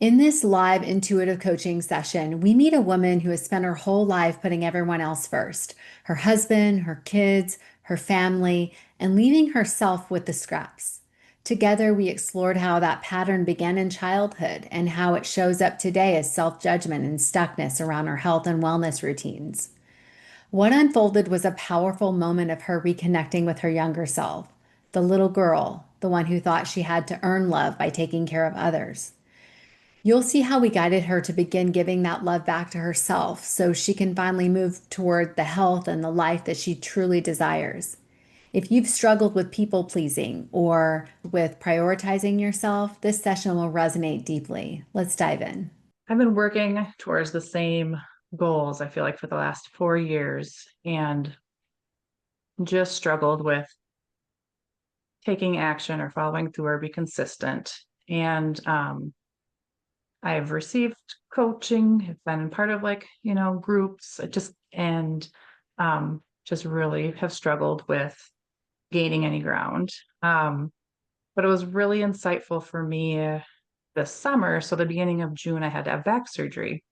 In this live intuitive coaching session, we meet a woman who has spent her whole life putting everyone else first, her husband, her kids, her family, and leaving herself with the scraps. Together, we explored how that pattern began in childhood and how it shows up today as self-judgment and stuckness around her health and wellness routines. What unfolded was a powerful moment of her reconnecting with her younger self, the little girl, the one who thought she had to earn love by taking care of others. You'll see how we guided her to begin giving that love back to herself so she can finally move toward the health and the life that she truly desires. If you've struggled with people pleasing or with prioritizing yourself, this session will resonate deeply. Let's dive in. I've been working towards the same goals, I feel like, for the last 4 years, and just struggled with taking action or following through or be consistent. And I've received coaching, have been part of groups, just really have struggled with gaining any ground. Um, but it was really insightful for me this summer. So the beginning of June, I had to have back surgery.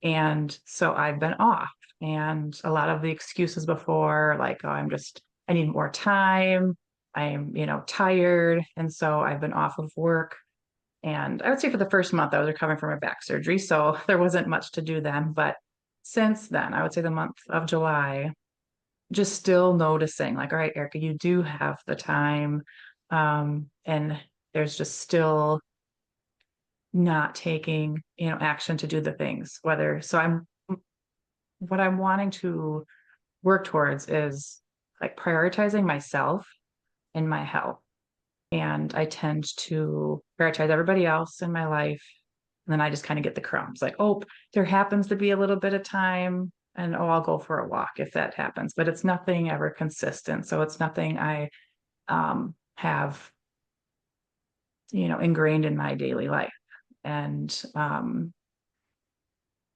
And so I've been off. And a lot of the excuses before, like, oh, I need more time. I'm, tired. And so I've been off of work. And I would say for the first month, I was recovering from my back surgery. So there wasn't much to do then. But since then, I would say the month of July, just still noticing, like, all right, Erica, you do have the time. And there's just still not taking, action to do the things, what I'm wanting to work towards is like prioritizing myself and my health. And I tend to prioritize everybody else in my life. And then I just kind of get the crumbs like, oh, there happens to be a little bit of time and oh, I'll go for a walk if that happens. But it's nothing ever consistent. So it's nothing I have, ingrained in my daily life. And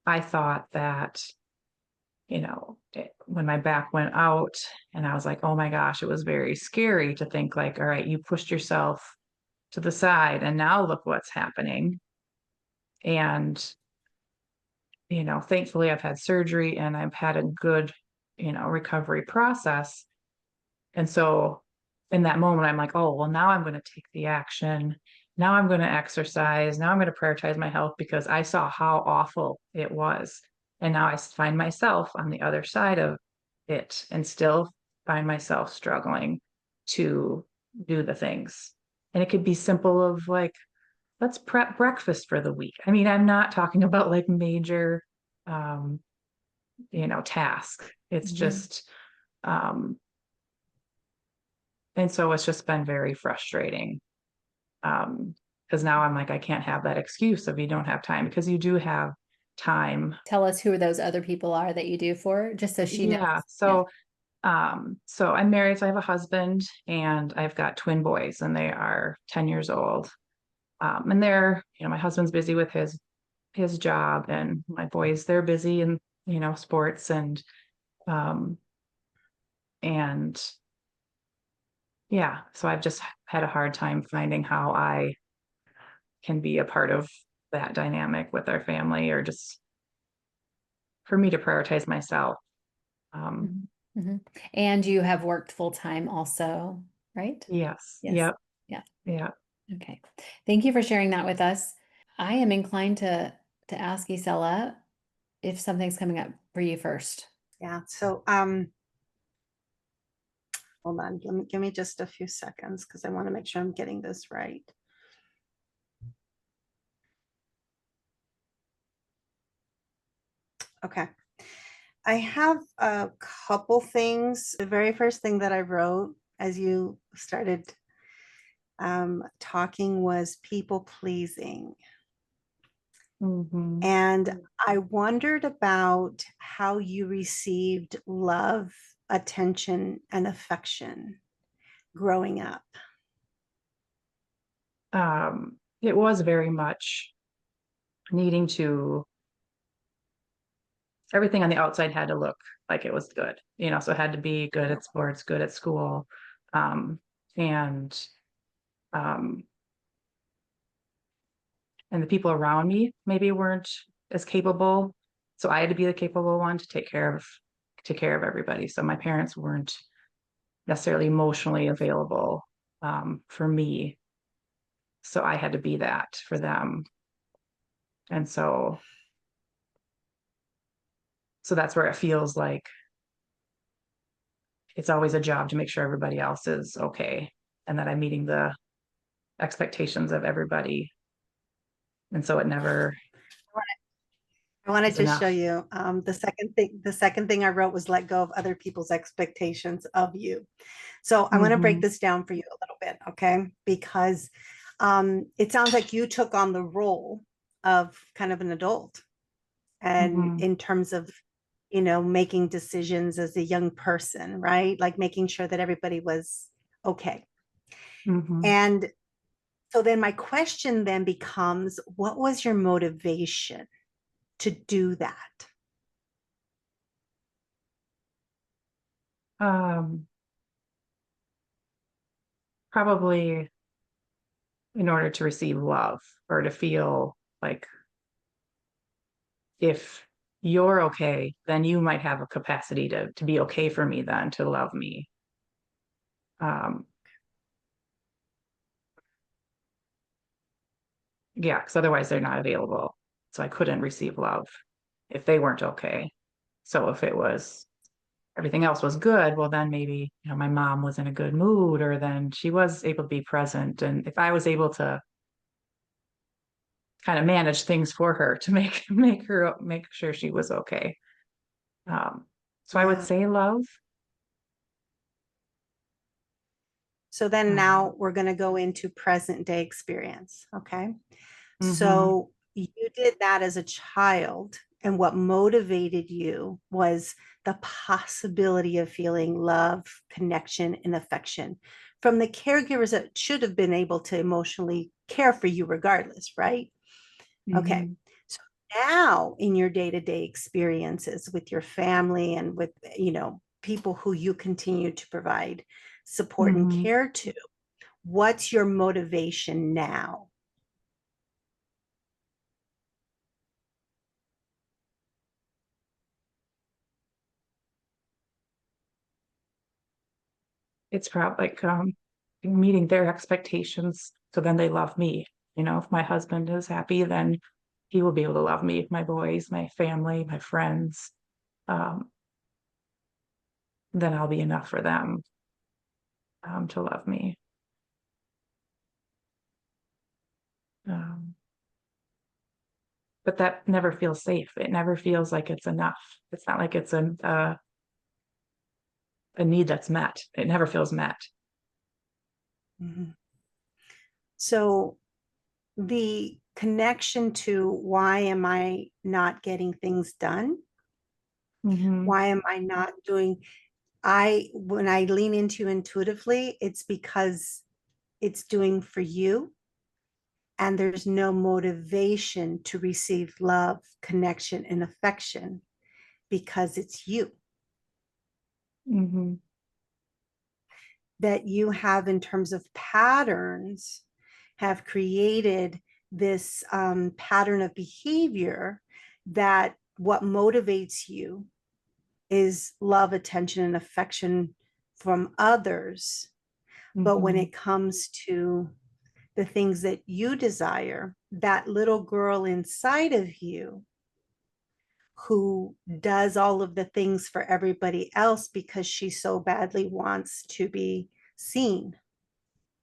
I thought that when my back went out and I was like, oh my gosh, it was very scary to think like, all right, you pushed yourself to the side and now look what's happening. And, thankfully I've had surgery and I've had a good, recovery process. And so in that moment, I'm like, oh, well, now I'm going to take the action. Now I'm going to exercise. Now I'm going to prioritize my health because I saw how awful it was. And now I find myself on the other side of it and still find myself struggling to do the things. And it could be simple of like, let's prep breakfast for the week. I mean, I'm not talking about like major, um, task. It's Mhm. just, um, and so it's just been very frustrating. Because now I'm like, I can't have that excuse of you don't have time because you do have time. Tell us who those other people are that you do for, just so she knows. Yeah. Yeah. So I'm married, so I have a husband and I've got twin boys and they are 10 years old. And my husband's busy with his job and my boys, they're busy in, sports um, and yeah, so I've just had a hard time finding how I can be a part of that dynamic with our family or just for me to prioritize myself. Um, Mhm. Mhm. And you have worked full time also, right? yes. Yes. Yep. Yeah. Yeah. Okay. Thank you for sharing that with us. I am inclined to ask Isela if something's coming up for you first. Yeah. So, hold on. Give me just a few seconds because I want to make sure I'm getting this right. Okay. I have a couple things. The very first thing that I wrote as you started talking was people pleasing. Hmm. And I wondered about how you received love, attention, and affection growing up. It was very much needing to, everything on the outside had to look like it was good, so it had to be good at sports, good at school. Um, and, um, and the people around me maybe weren't as capable. So I had to be the capable one to take care of everybody. So my parents weren't necessarily emotionally available for me. So I had to be that for them. And so that's where it feels like it's always a job to make sure everybody else is okay and that I'm meeting the expectations of everybody. And so it never I want to is just show enough. you the second thing I wrote was let go of other people's expectations of you. So I want to break Mm-hmm. this down for you a little bit, okay? Because it sounds like you took on the role of kind of an adult, and Mm-hmm. in terms of, making decisions as a young person, right? Like making sure that everybody was okay. Mm-hmm. And so then my question then becomes, what was your motivation to do that? Um, Probably in order to receive love or to feel like if you're okay, then you might have a capacity to be okay for me then to love me. Um, yeah, because otherwise they're not available. So I couldn't receive love if they weren't okay. So if it was everything else was good, well then maybe, my mom was in a good mood or then she was able to be present. And if I was able to kind of manage things for her to make sure she was okay. Um, so I would Yeah. say love. So then Um, now we're going to go into present day experience. Okay. mhm, So you did that as a child, and what motivated you was the possibility of feeling love, connection, and affection from the caregivers that should have been able to emotionally care for you regardless, right? Okay. mhm, So now in your day-to-day experiences with your family and with, people who you continue to provide support and mhm. care to, what's your motivation now? It's probably like meeting their expectations. So then they love me. If my husband is happy, then he will be able to love me. My boys, my family, my friends, um, then I'll be enough for them to love me. Um, but that never feels safe. It never feels like it's enough. It's not like it's a need that's met. It never feels met. Mhm. So the connection to why am I not getting things done? Hmm. Why am I not doing? When I lean into intuitively, it's because it's doing for you, and there's no motivation to receive love, connection, and affection because it's you Hmm. that you have in terms of patterns have created this pattern of behavior that what motivates you is love, attention, and affection from others. But when Hmm. it comes to the things that you desire, that little girl inside of you who does all of the things for everybody else because she so badly wants to be seen,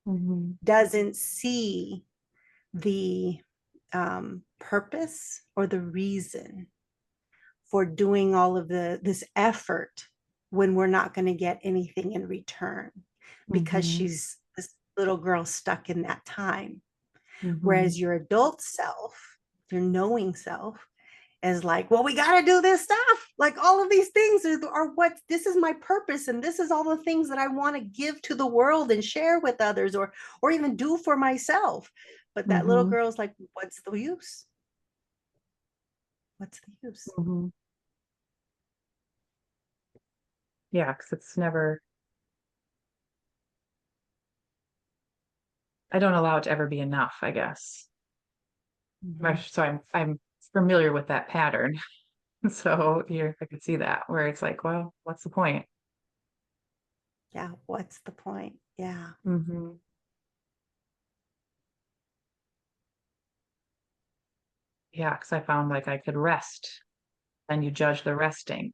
Hmm. doesn't see the purpose or the reason for doing all of this effort when we're not going to get anything in return because Hmm. she's this little girl stuck in that time. Hmm. Whereas your adult self, your knowing self, is like, well, we got to do this stuff. Like all of these things are what this is my purpose, and this is all the things that I want to give to the world and share with others, or even do for myself. But that little Hmm. girl's like, what's the use? What's the use? Hmm. Yeah, because it's never, I don't allow it to ever be enough, I guess. Mhm. So I'm familiar with that pattern. So I could see that where it's like, well, what's the point? Yeah, what's the point? Yeah. Hmm. Yeah, because I found like I could rest, and you judge the resting,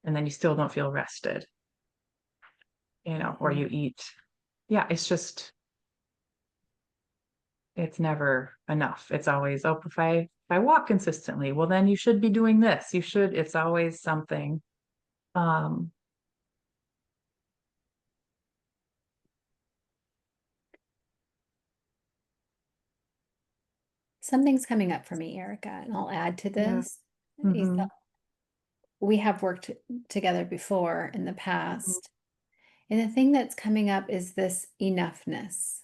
and then you still don't feel rested, or Mhm. you eat. Yeah, it's never enough. It's always, oh, if I walk consistently, well, then you should be doing this. It's always something. Um, Something's coming up for me, Erica, and I'll add to yeah. this. Is Hmm. that we have worked together before in the past. And the thing that's coming up is this enoughness.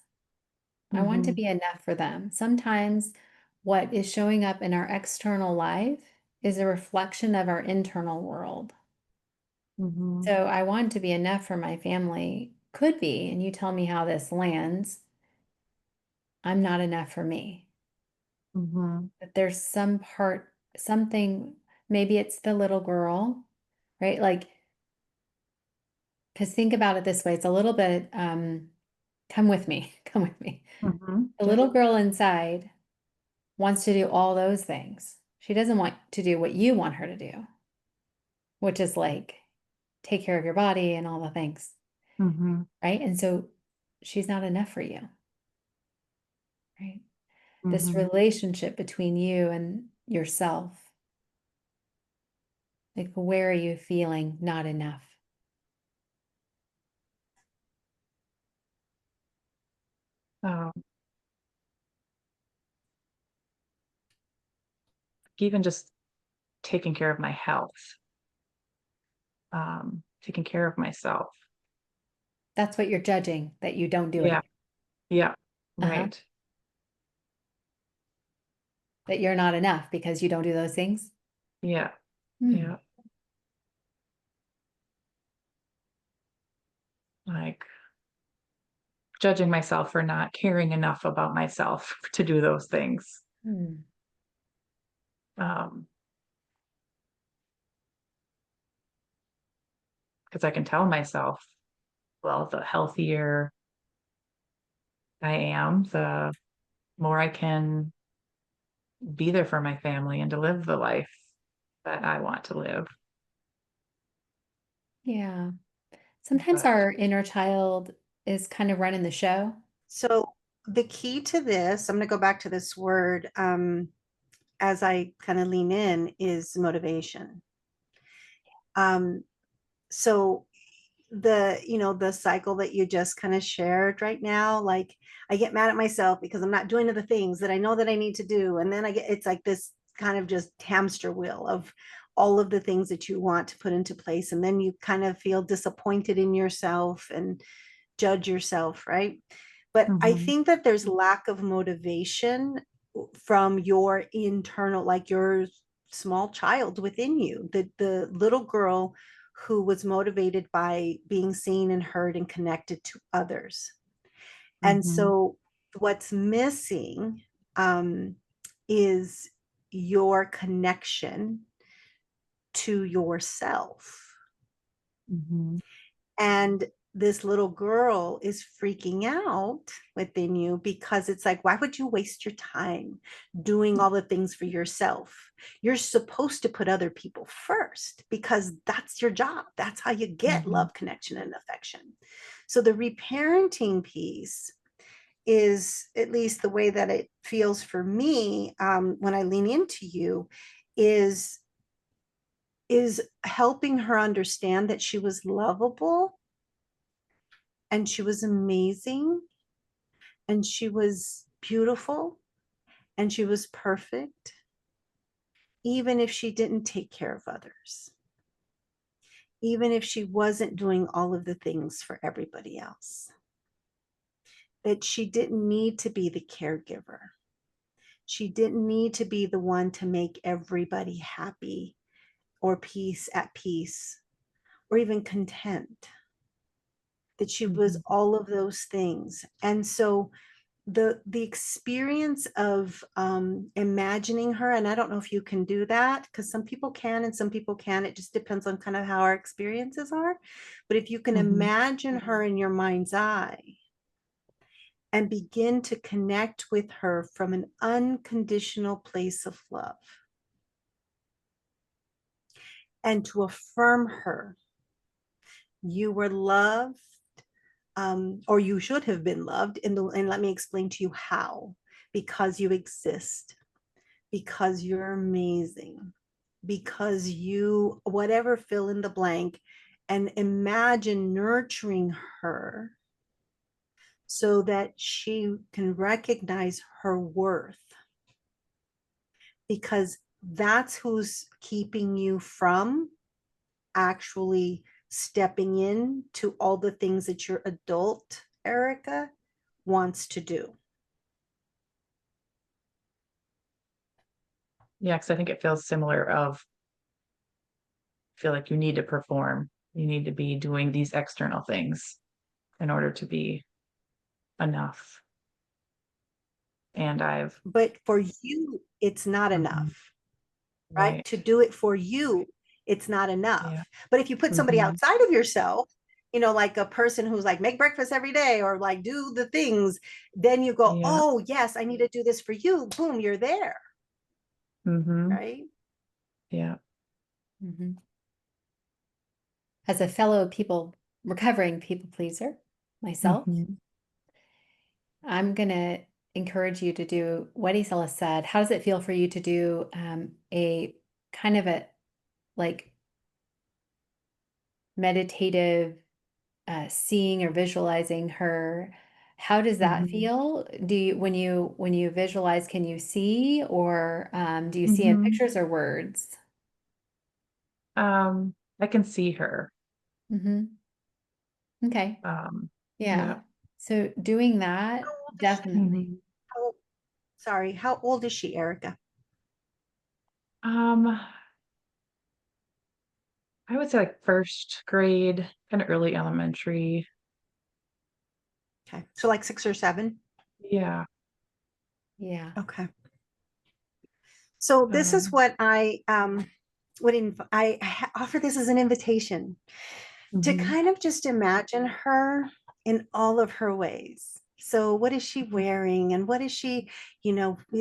I want to Hmm. be enough for them. Sometimes what is showing up in our external life is a reflection of our internal world. Hmm. So I want to be enough for my family. Could be, and you tell me how this lands. I'm not enough for me. Hmm. But there's some part, something, maybe it's the little girl, right? Like, because think about it this way, it's a little bit, come with me, come with me. Hmm. The Yeah. little girl inside wants to do all those things. She doesn't want to do what you want her to do, which is like take care of your body and all the things, Hmm. right? And so she's not enough for you, right? This Hmm. relationship between you and yourself, like where are you feeling not enough? Um, even just taking care of my health, taking care of myself. That's what you're judging, that you don't do Yeah. it. Yeah. Uh-huh. Right. That you're not enough because you don't do those things. Yeah. Hmm. Yeah. Like judging myself for not caring enough about myself to do those things. Hmm. Um, because I can tell myself, well, the healthier I am, the more I can be there for my family and to live the life that I want to live. Yeah. Sometimes But our inner child is kind of running the show. So the key to this, I'm going to go back to this word as I kind of lean in, is motivation. Um, so the cycle that you just kind of shared right now, like I get mad at myself because I'm not doing the things that I know that I need to do, and then it's like this kind of just hamster wheel of all of the things that you want to put into place, and then you kind of feel disappointed in yourself and judge yourself, right? But I mhm, think that there's lack of motivation from your internal, like your small child within you, the little girl who was motivated by being seen and heard and connected to others. And mhm, so what's missing um, is your connection to yourself. mhm, And this little girl is freaking out within you because it's like, why would you waste your time doing all the things for yourself? You're supposed to put other people first because that's your job. That's how you get mhm, love, connection, and affection. So the reparenting piece is, at least the way that it feels for me when I lean into you, is is helping her understand that she was lovable and she was amazing and she was beautiful and she was perfect, even if she didn't take care of others, even if she wasn't doing all of the things for everybody else, that she didn't need to be the caregiver. She didn't need to be the one to make everybody happy or peace or even content, that she was mhm, all of those things. And so the experience of imagining her, and I don't know if you can do that because some people can and some people can. It just depends on kind of how our experiences are. But if you can Mm-hmm. imagine her in your mind's eye and begin to connect with her from an unconditional place of love and to affirm her, you were loved, or you should have been loved. And let me explain to you how. Because you exist, because you're amazing, because you, whatever, fill in the blank, and imagine nurturing her so that she can recognize her worth, because that's who's keeping you from actually stepping in to all the things that your adult Erica wants to do. Yeah, because I think it feels similar of feel like you need to perform. You need to be doing these external things in order to be enough. And I've But for you, it's not Mhm. enough, right? Right. To do it for you, it's not Yeah. enough. But if you put somebody Hmm. outside of yourself, like a person who's like, make breakfast every day or like do the things, then you go, Yeah. oh, yes, I need to do this for you. Boom, you're there, Hmm. right? Yeah. Mhm. As a fellow recovering people pleaser myself, Hmm. I'm going to encourage you to do what Isela said. How does it feel for you to do a kind of a like meditative seeing or visualizing her? How does that Hmm. feel? Do you when you visualize, can you see, or do you see in Hmm. pictures or words? I can see her. Hmm. Okay. Yeah. Yeah. So doing that, How old is she? definitely. Hmm. How, sorry, how old is she, Erica? Um, I would say like first grade, kind of early elementary. Okay, so like 6 or 7. Yeah. Yeah. Okay. So this is Um, what I offer this as an invitation to mhm. kind of just imagine her in all of her ways. So what is she wearing, and what is she,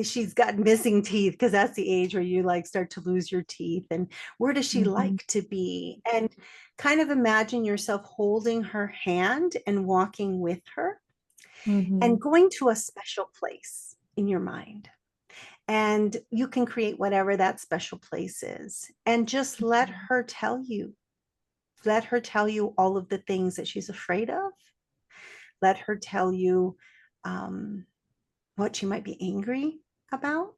she's got missing teeth because that's the age where you like start to lose your teeth, and where does she Mhm. like to be? And kind of imagine yourself holding her hand and walking with her and Mhm. going to a special place in your mind. And you can create whatever that special place is and just let her tell you all of the things that she's afraid of. Let her tell you um, what she might be angry about.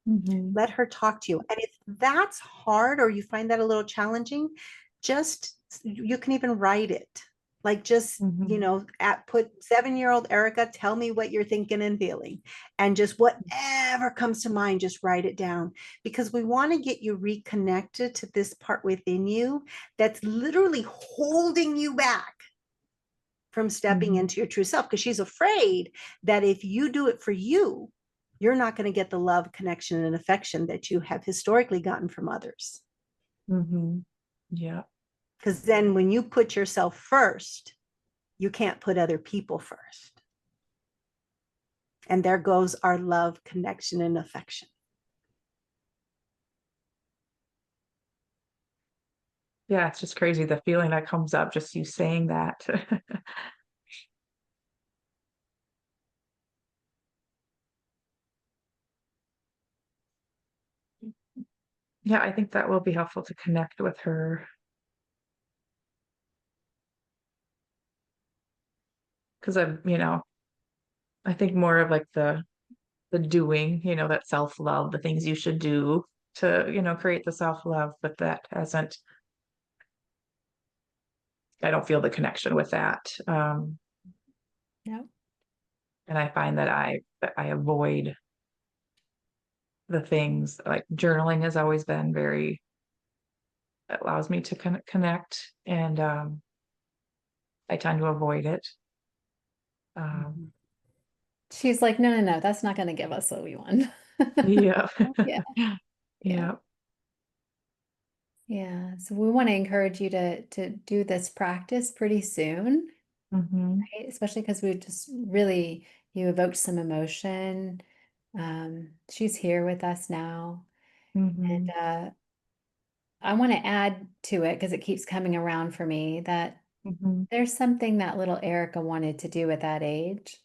Mhm. Let her talk to you. And if that's hard or you find that a little challenging, just you can even write it. Like just, Mhm. put 7-year-old Erica, tell me what you're thinking and feeling. And just whatever comes to mind, just write it down. Because we want to get you reconnected to this part within you that's literally holding you back from stepping Mhm. into your true self, because she's afraid that if you do it for you, you're not going to get the love, connection, and affection that you have historically gotten from others. Mhm. Yeah. Because then when you put yourself first, you can't put other people first. And there goes our love, connection, and affection. Yeah, it's just crazy the feeling that comes up just you saying that. Yeah, I think that will be helpful to connect with her because I think more of like the doing, that self-love, the things you should do to, create the self-love, but that hasn't I don't feel the connection with that. No. And I find that I avoid the things like journaling has always been very it allows me to connect and I tend to avoid it. Um, Mhm. She's like, no, no, no, that's not going to give us what we want. Yeah. Yeah, yeah, Yeah. yeah. So we want to encourage you to do this practice pretty soon, Hmm. right? Especially because we just really you evoked some emotion. She's here with us now, and Hmm. I want to add to it because it keeps coming around for me that Hmm. there's something that little Erica wanted to do at that age,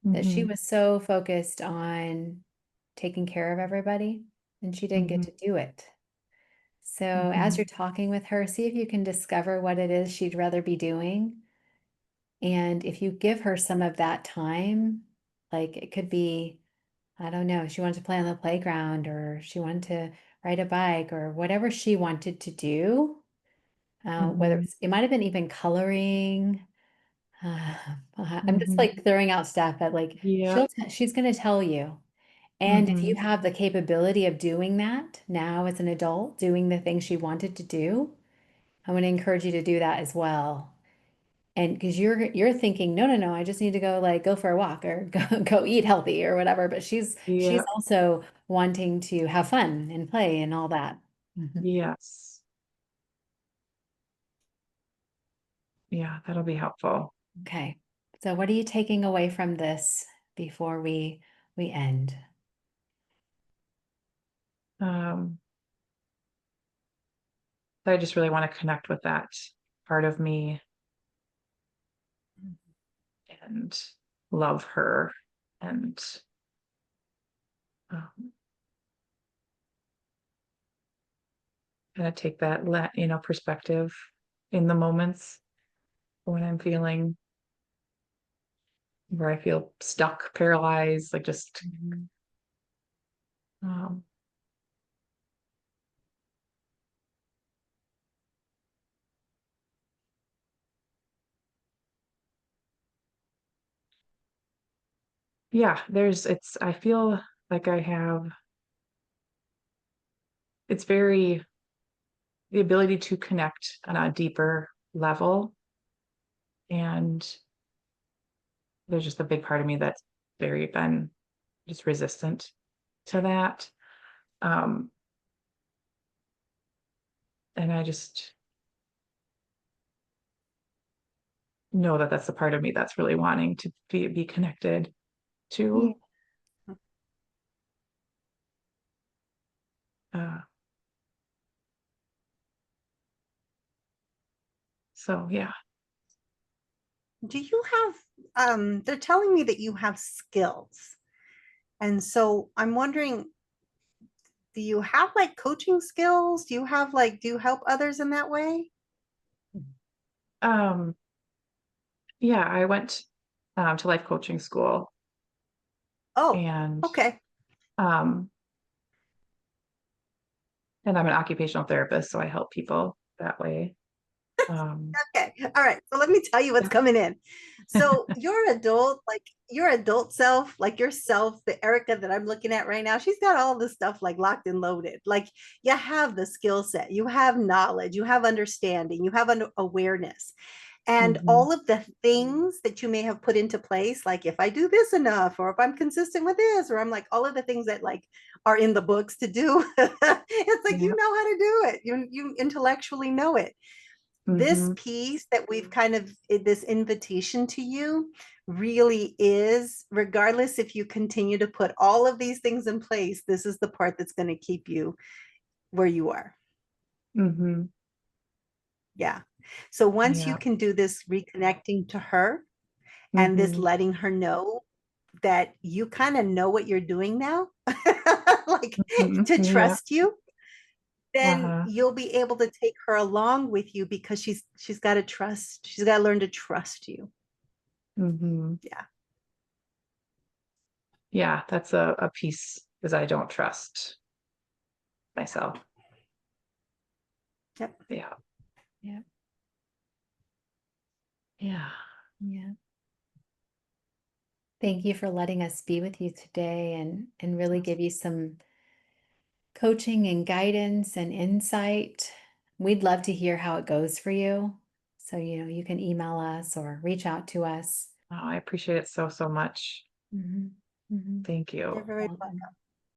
that she Hmm. was so focused on taking care of everybody and she didn't get Hmm. to do it. So as Hmm. you're talking with her, see if you can discover what it is she'd rather be doing. And if you give her some of that time, like it could be, I don't know, she wanted to play on the playground or she wanted to ride a bike or whatever she wanted to do, whether Hmm. it might have been even coloring. Uh, I'm just Hmm. like throwing out stuff, but like Yeah. she's going to tell you. And if you Hmm. have the capability of doing that now as an adult, doing the things she wanted to do, I want to encourage you to do that as well. And because you're thinking, no, no, no, I just need to go like go for a walk or go eat healthy or whatever. But she's Yeah. also wanting to have fun and play and all that. Mhm. Yes. Yeah, that'll be helpful. Okay. So what are you taking away from this before we end? Um, I just really want to connect with that part of me and love her and um, kind of take that perspective in the moments when I'm feeling where I feel stuck, paralyzed, like just Mhm. um, yeah, I feel like I have it's very the ability to connect on a deeper level. And there's just a big part of me that's very been just resistant to that. Um, and I just know that that's the part of me that's really wanting to be connected Yeah. to. Uh, so yeah. Do you have, they're telling me that you have skills. And so I'm wondering, do you have like coaching skills? Do you have like, do you help others in that way? Um, yeah, I went to life coaching school Oh, and okay. um, and I'm an occupational therapist, so I help people that way. Um, Okay. All right. So let me tell you what's yeah. coming in. So your adult, like your adult self, like yourself, the Erica that I'm looking at right now, she's got all this stuff like locked and loaded. Like you have the skill set, you have knowledge, you have understanding, you have an awareness. And Hmm. all of the things that you may have put into place, like if I do this enough, or if I'm consistent with this, or I'm like all of the things that like are in the books to do, it's like Yeah. you know how to do it. You intellectually know it. This Hmm. piece that we've kind of this invitation to you really is, regardless if you continue to put all of these things in place, this is the part that's going to keep you where you are. Hmm. Yeah. So once you Yeah. can do this reconnecting to her and this Hmm. letting her know that you kind of know what you're doing now, like Hmm. to Yeah. trust you, then Uh-huh. you'll be able to take her along with you because she's got to trust, she's got to learn to trust you. Hmm. Yeah. Yeah, that's a piece because I don't trust myself. Yep. Yeah. Yeah. Yeah. Yeah. Thank you for letting us be with you today and really give you some coaching and guidance and insight. We'd love to hear how it goes for you. So, you can email us or reach out to us. Oh, I appreciate it so, so much. Mhm. Mhm. Thank You're you. very Welcome. welcome.